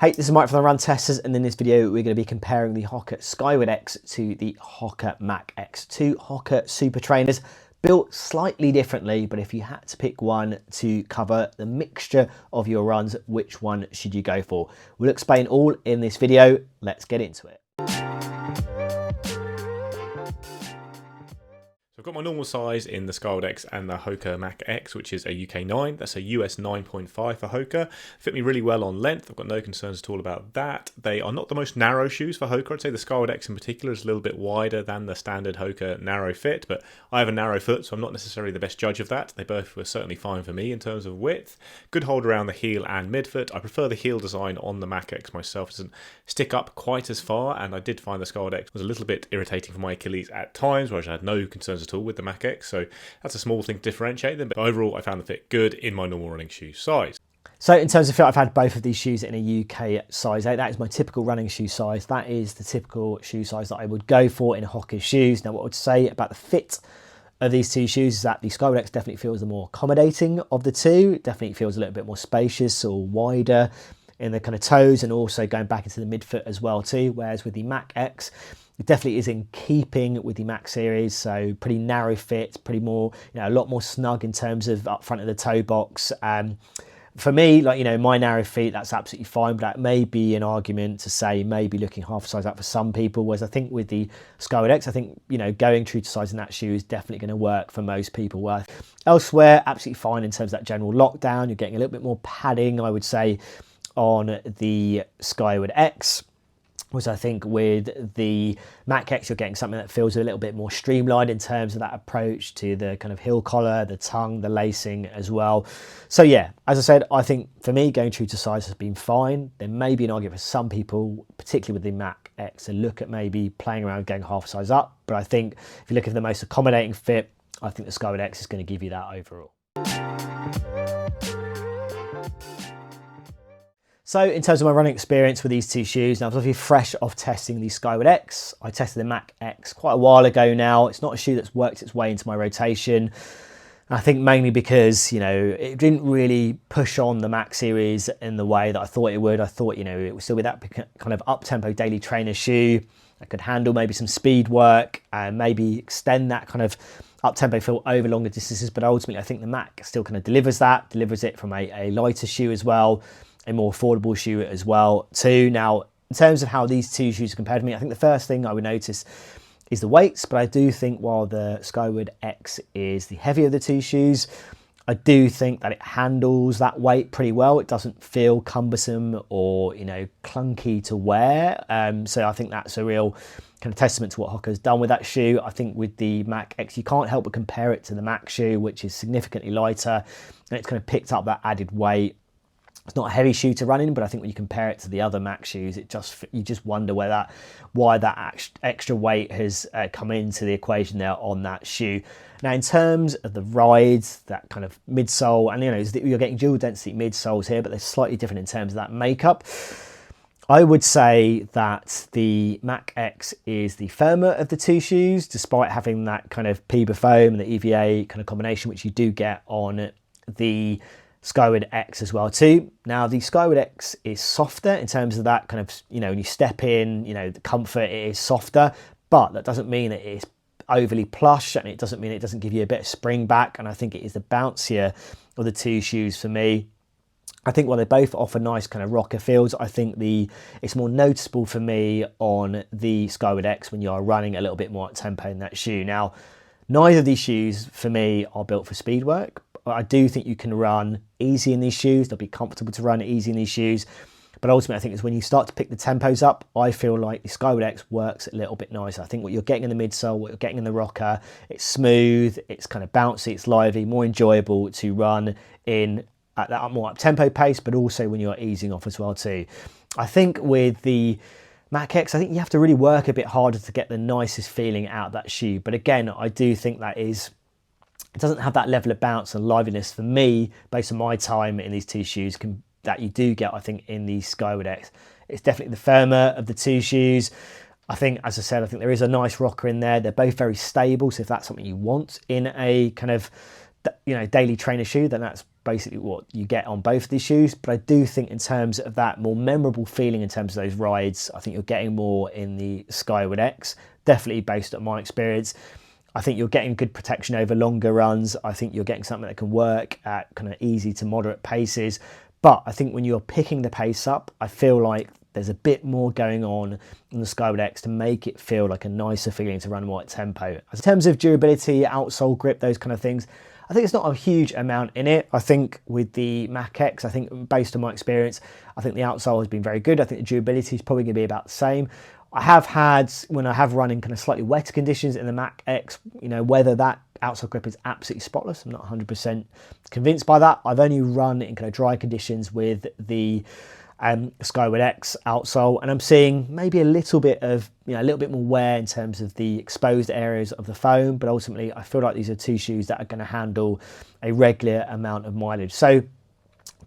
Hey, this is Mike from the Run Testers, and in this video we're going to be comparing the Hoka Skyward X to the Hoka Mach X. Two Hoka super trainers, built slightly differently, but if you had to pick one to cover the mixture of your runs, which one should you go for? We'll explain all in this video. Let's get into it. I've got my normal size in the Skyward X and the Hoka Mach X, which is a UK 9. That's a US 9.5 for Hoka. Fit me really well on length. I've got no concerns at all about that. They are not the most narrow shoes for Hoka. I'd say the Skyward X in particular is a little bit wider than the standard Hoka narrow fit, but I have a narrow foot, so I'm not necessarily the best judge of that. They both were certainly fine for me in terms of width. Good hold around the heel and midfoot. I prefer the heel design on the Mach X myself. It doesn't stick up quite as far, and I did find the Skyward X was a little bit irritating for my Achilles at times, whereas I had no concerns at all with the Mach X, so that's a small thing to differentiate them, but overall I found the fit good in my normal running shoe size. So in terms of fit, I've had both of these shoes in a UK size 8. That is my typical running shoe size. That is the typical shoe size that I would go for in Hoka shoes. Now what I would say about the fit of these two shoes is that the Skyward X definitely feels the more accommodating of the two. It definitely feels a little bit more spacious or wider in the kind of toes, and also going back into the midfoot as well too, whereas with the Mach X, it definitely is in keeping with the Mach series, so pretty narrow fit, pretty more, a lot more snug in terms of up front of the toe box. For me, my narrow feet, that's absolutely fine, but that may be an argument to say maybe looking half a size up for some people, whereas I think with the Skyward X, I think, going true to size in that shoe is definitely going to work for most people. Elsewhere, absolutely fine in terms of that general lockdown. You're getting a little bit more padding, I would say, on the Skyward X. Was I think with the Mach X, you're getting something that feels a little bit more streamlined in terms of that approach to the kind of heel collar, the tongue, the lacing as well. So yeah, as I said, I think for me, going true to size has been fine. There may be an argument for some people, particularly with the Mach X, to look at maybe playing around going half size up. But I think if you look at the most accommodating fit, I think the Skyward X is going to give you that overall. So in terms of my running experience with these two shoes, now I was obviously fresh off testing the Skyward X. I tested the Mach X quite a while ago now. It's not a shoe that's worked its way into my rotation. I think mainly because, it didn't really push on the Mach series in the way that I thought it would. I thought, it would still be that kind of up-tempo daily trainer shoe that could handle maybe some speed work and maybe extend that kind of up-tempo feel over longer distances. But ultimately, I think the Mach still kind of delivers it from a lighter shoe as well, a more affordable shoe as well too. Now, in terms of how these two shoes compare to me, I think the first thing I would notice is the weights, but I do think while the Skyward X is the heavier of the two shoes, I do think that it handles that weight pretty well. It doesn't feel cumbersome or, clunky to wear. So I think that's a real kind of testament to what Hoka's done with that shoe. I think with the Mach X, you can't help but compare it to the Mach shoe, which is significantly lighter, and it's kind of picked up that added weight. It's not a heavy shoe to run in, but I think when you compare it to the other Mach shoes, you just wonder why that extra weight has come into the equation there on that shoe. Now, in terms of the rides, that kind of midsole, and you're getting dual density midsoles here, but they're slightly different in terms of that makeup. I would say that the Mach X is the firmer of the two shoes, despite having that kind of PEBA foam and the EVA kind of combination, which you do get on the Skyward X as well too. Now the Skyward X is softer in terms of that kind of, when you step in, the comfort, it is softer, but that doesn't mean it is overly plush, and it doesn't mean it doesn't give you a bit of spring back, and I think it is the bouncier of the two shoes for me. I think while they both offer nice kind of rocker feels, I think it's more noticeable for me on the Skyward X when you are running a little bit more at tempo in that shoe. Now, neither of these shoes for me are built for speed work. I do think you can run easy in these shoes. They'll be comfortable to run easy in these shoes. But ultimately, I think it's when you start to pick the tempos up, I feel like the Skyward X works a little bit nicer. I think what you're getting in the midsole, what you're getting in the rocker, it's smooth, it's kind of bouncy, it's lively, more enjoyable to run in at that more up-tempo pace, but also when you're easing off as well too. I think with the Mach X, I think you have to really work a bit harder to get the nicest feeling out of that shoe. But again, I do think it doesn't have that level of bounce and liveliness for me, based on my time in these two shoes, that you do get, I think, in the Skyward X. It's definitely the firmer of the two shoes. I think, as I said, I think there is a nice rocker in there. They're both very stable, so if that's something you want in a kind of, daily trainer shoe, then that's basically what you get on both of these shoes, but I do think in terms of that more memorable feeling in terms of those rides, I think you're getting more in the Skyward X, definitely based on my experience. I think you're getting good protection over longer runs. I think you're getting something that can work at kind of easy to moderate paces. But I think when you're picking the pace up, I feel like there's a bit more going on in the Skyward X to make it feel like a nicer feeling to run more at tempo. In terms of durability, outsole grip, those kind of things, I think it's not a huge amount in it. I think with the Mach X, I think based on my experience, I think the outsole has been very good. I think the durability is probably going to be about the same. I have had, when I have run in kind of slightly wetter conditions in the Mach X, whether that outsole grip is absolutely spotless, I'm not 100% convinced by that. I've only run in kind of dry conditions with the Skyward X outsole, and I'm seeing maybe a little bit of, a little bit more wear in terms of the exposed areas of the foam, but ultimately I feel like these are two shoes that are going to handle a regular amount of mileage. So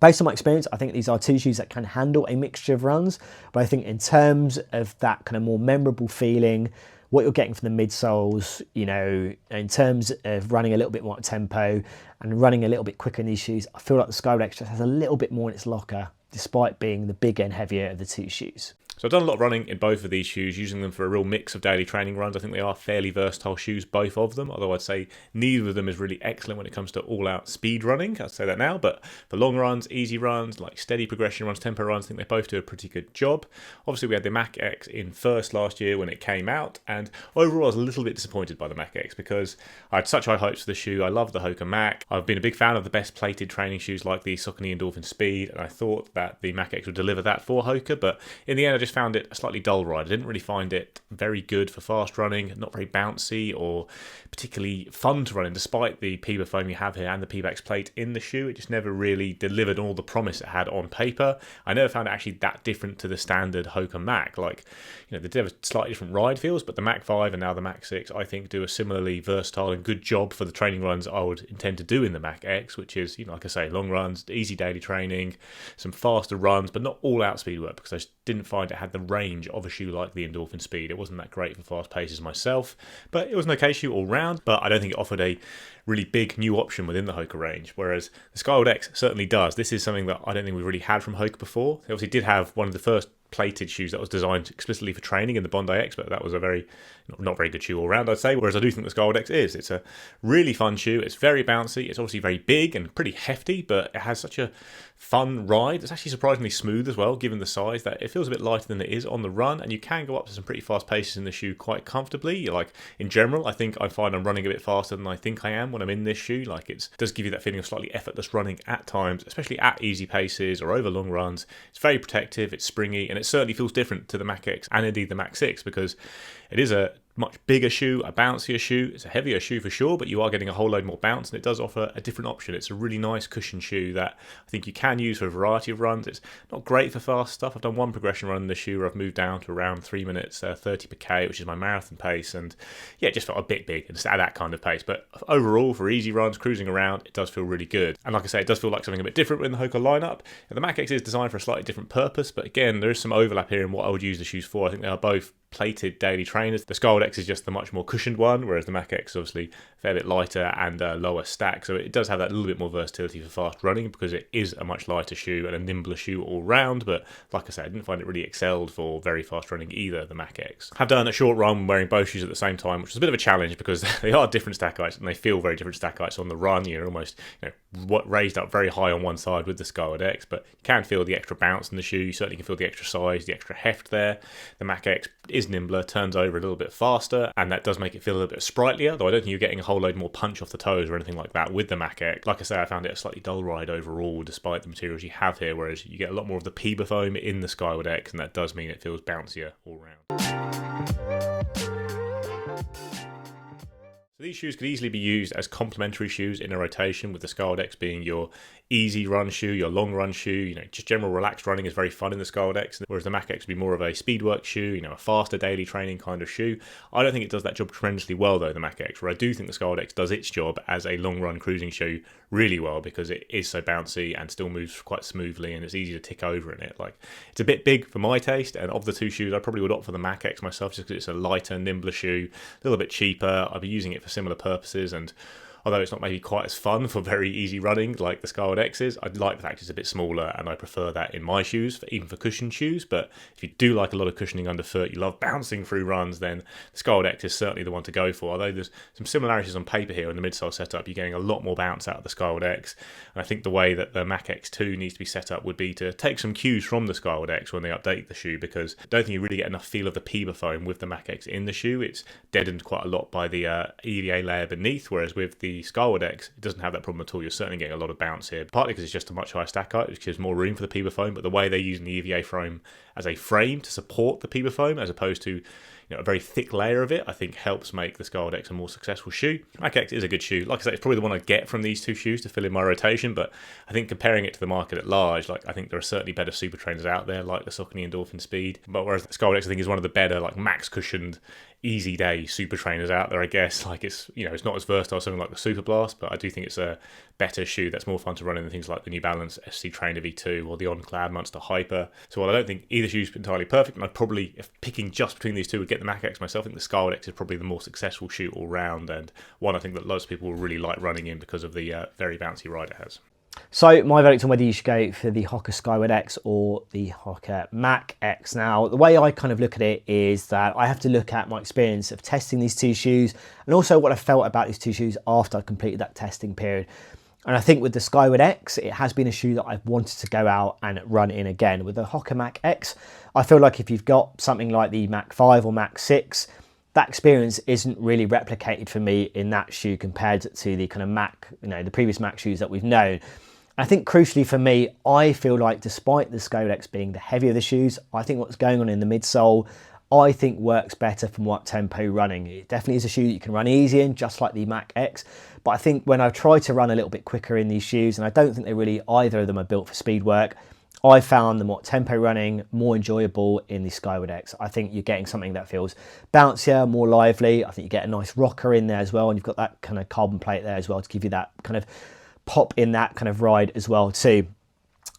based on my experience, I think these are two shoes that can handle a mixture of runs, but I think in terms of that kind of more memorable feeling, what you're getting from the midsoles, in terms of running a little bit more at tempo and running a little bit quicker in these shoes, I feel like the Skyward X just has a little bit more in its locker, despite being the bigger and heavier of the two shoes. So I've done a lot of running in both of these shoes, using them for a real mix of daily training runs. I think they are fairly versatile shoes, both of them, although I'd say neither of them is really excellent when it comes to all-out speed running. I'd say that now, but for long runs, easy runs, like steady progression runs, tempo runs, I think they both do a pretty good job. Obviously, we had the Mach X in first last year when it came out, and overall I was a little bit disappointed by the Mach X because I had such high hopes for the shoe. I love the Hoka Mach. I've been a big fan of the best plated training shoes like the Saucony Endorphin Speed, and I thought that the Mach X would deliver that for Hoka, but in the end I just found it a slightly dull ride. I didn't really find it very good for fast running, not very bouncy or particularly fun to run in, despite the PIBA foam you have here and the PIBA plate in the shoe. It just never really delivered all the promise it had on paper. I never found it actually that different to the standard Hoka Mach. Like, they do have slightly different ride feels, but the Mach 5 and now the Mach 6 I think do a similarly versatile and good job for the training runs I would intend to do in the Mach X, which is, like I say, long runs, easy daily training, some faster runs, but not all out speed work, because I just didn't find it had the range of a shoe like the Endorphin Speed. It wasn't that great for fast paces myself, but it was an okay shoe all round, but I don't think it offered a really big new option within the Hoka range, whereas the Skyward X certainly does. This is something that I don't think we've really had from Hoka before. They obviously did have one of the first plated shoes that was designed explicitly for training in the Bondi X, but that was a not very good shoe all round, I'd say, whereas I do think the Skyward X is. It's a really fun shoe. It's very bouncy. It's obviously very big and pretty hefty, but it has such a fun ride. It's actually surprisingly smooth as well, given the size, that it feels a bit lighter than it is on the run, and you can go up to some pretty fast paces in the shoe quite comfortably. Like, in general, I think I find I'm running a bit faster than I think I am when I'm in this shoe. Like, it does give you that feeling of slightly effortless running at times, especially at easy paces or over long runs. It's very protective, it's springy, and it certainly feels different to the Mach X and indeed the Mach 6, because it is a much bigger shoe, a bouncier shoe. It's a heavier shoe for sure, but you are getting a whole load more bounce, and it does offer a different option. It's a really nice cushion shoe that I think you can use for a variety of runs. It's not great for fast stuff. I've done one progression run in the shoe where I've moved down to around 3 minutes 30 per K, which is my marathon pace, and yeah, it just felt a bit big and at that kind of pace. But overall, for easy runs, cruising around, it does feel really good. And like I say, it does feel like something a bit different in the Hoka lineup. And the Mach X is designed for a slightly different purpose, but again, there is some overlap here in what I would use the shoes for. I think they are both plated daily trainers. The Skyward X is just the much more cushioned one, whereas the Mach X is obviously a fair bit lighter and lower stack, so it does have that little bit more versatility for fast running because it is a much lighter shoe and a nimbler shoe all round. But like I said, I didn't find it really excelled for very fast running either, the Mach X. I've done a short run wearing both shoes at the same time, which was a bit of a challenge because they are different stack heights and they feel very different stack heights on the run. You're almost raised up very high on one side with the Skyward X, but you can feel the extra bounce in the shoe. You certainly can feel the extra size, the extra heft there. The Mach X is nimbler, turns over a little bit faster, and that does make it feel a little bit sprightlier, though I don't think you're getting a whole load more punch off the toes or anything like that with the Mach X. Like I say, I found it a slightly dull ride overall despite the materials you have here, whereas you get a lot more of the PIBA foam in the Skyward X, and that does mean it feels bouncier all round. So these shoes could easily be used as complementary shoes in a rotation, with the Skyward X being your easy run shoe, your long run shoe. Just general relaxed running is very fun in the Skyward X, whereas the Mach X would be more of a speed work shoe, a faster daily training kind of shoe. I don't think it does that job tremendously well though, the Mach X, where I do think the Skyward X does its job as a long run cruising shoe really well, because it is so bouncy and still moves quite smoothly, and it's easy to tick over in it. Like, it's a bit big for my taste, and of the two shoes I probably would opt for the Mach X myself, just because it's a lighter, nimbler shoe, a little bit cheaper. I'd be using it for similar purposes, and although it's not maybe quite as fun for very easy running like the Skyward X is. I like the fact it's a bit smaller, and I prefer that in my shoes, even for cushioned shoes. But if you do like a lot of cushioning underfoot, you love bouncing through runs, then the Skyward X is certainly the one to go for. Although there's some similarities on paper here in the midsole setup, you're getting a lot more bounce out of the Skyward X. And I think the way that the Mach X2 needs to be set up would be to take some cues from the Skyward X when they update the shoe, because I don't think you really get enough feel of the PIBA foam with the Mach X in the shoe. It's deadened quite a lot by the EVA layer beneath, whereas with the Skyward X, it doesn't have that problem at all. You're certainly getting a lot of bounce here, partly because it's just a much higher stack height, which gives more room for the PIBA foam, but the way they're using the EVA foam as a frame to support the PIBA foam, as opposed to a very thick layer of it, I think helps make the Skyward X a more successful shoe. Mach X is a good shoe. Like I say, it's probably the one I get from these two shoes to fill in my rotation, but I think comparing it to the market at large, I think there are certainly better super trainers out there, like the Saucony Endorphin Speed, but whereas the Skyward X I think is one of the better max cushioned easy day super trainers out there, I guess. It's not as versatile as something like the Super Blast, but I do think it's a better shoe that's more fun to run in than things like the New Balance SC Trainer V2 or the On Cloud Monster Hyper. So while I don't think either shoe's entirely perfect, and I'd probably, if picking just between these two, would get the Mach X myself, I think the Skyward X is probably the more successful shoe all round, and one I think that lots of people will really like running in because of the very bouncy ride it has. So my verdict on whether you should go for the Hoka Skyward X or the Hoka Mach X. Now, the way I kind of look at it is that I have to look at my experience of testing these two shoes, and also what I felt about these two shoes after I completed that testing period. And I think with the Skyward X, it has been a shoe that I've wanted to go out and run in again. With the Hoka Mach X, I feel like if you've got something like the Mach 5 or Mach 6, that experience isn't really replicated for me in that shoe compared to the kind of Mach, the previous Mach shoes that we've known. I think crucially for me, I feel like despite the Skyward X being the heavier of the shoes, I think what's going on in the midsole, I think works better from what tempo running. It definitely is a shoe that you can run easy in, just like the Mach X. But I think when I've tried to run a little bit quicker in these shoes, and I don't think either of them are built for speed work, I found them tempo running more enjoyable in the Skyward X. I think you're getting something that feels bouncier, more lively. I think you get a nice rocker in there as well, and you've got that kind of carbon plate there as well to give you that kind of pop in that kind of ride as well too.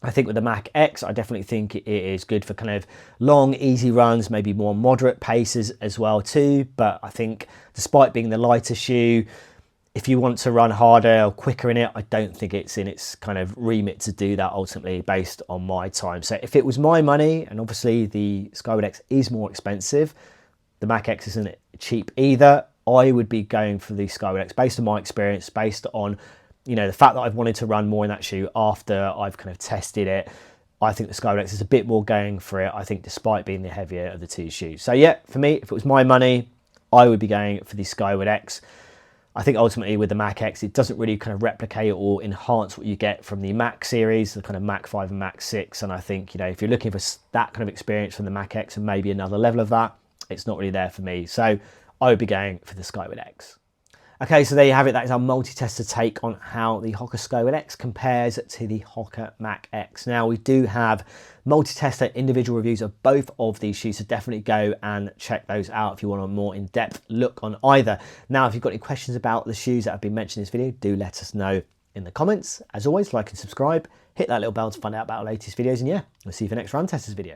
I think with the Mach X, I definitely think it is good for kind of long, easy runs, maybe more moderate paces as well too. But I think despite being the lighter shoe, if you want to run harder or quicker in it, I don't think it's in its kind of remit to do that ultimately based on my time. So if it was my money, and obviously the Skyward X is more expensive, the Mach X isn't cheap either, I would be going for the Skyward X based on my experience, based on the fact that I've wanted to run more in that shoe after I've kind of tested it. I think the Skyward X is a bit more going for it, I think, despite being the heavier of the two shoes. So yeah, for me, if it was my money, I would be going for the Skyward X. I think ultimately with the Mach X, it doesn't really kind of replicate or enhance what you get from the Mach series, the kind of Mach 5 and Mach 6. And I think, if you're looking for that kind of experience from the Mach X and maybe another level of that, it's not really there for me. So I would be going for the Skyward X. Okay, so there you have it. That is our multi-tester take on how the Hoka Skyward X compares to the Hoka Mach X. Now, we do have multi-tester individual reviews of both of these shoes, so definitely go and check those out if you want a more in-depth look on either. Now, if you've got any questions about the shoes that have been mentioned in this video, do let us know in the comments. As always, like and subscribe, hit that little bell to find out about our latest videos, and yeah, we'll see you for the next Run Testers video.